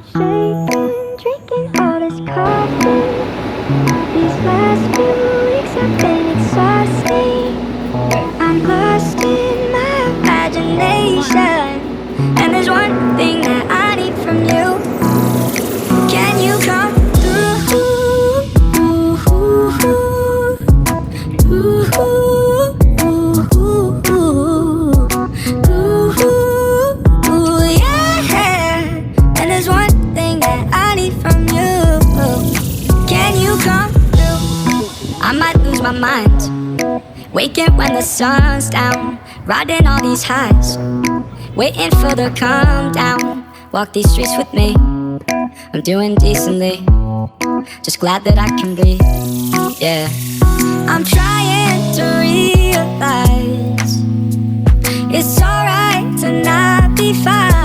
I'm shaking, drinking all this coffee. These last few weeks have been exhausting. I'm lost in my imagination, and there's one thing that I need from you. Can you come through? Yeah. And there's one thing that I need from you. Can you come through? I might lose my mind, waking when the sun's down, riding all these highs, waiting for the calm down. Walk these streets with me, I'm doing decently, just glad that I can breathe. Yeah, I'm trying to realize it's alright to not be fine.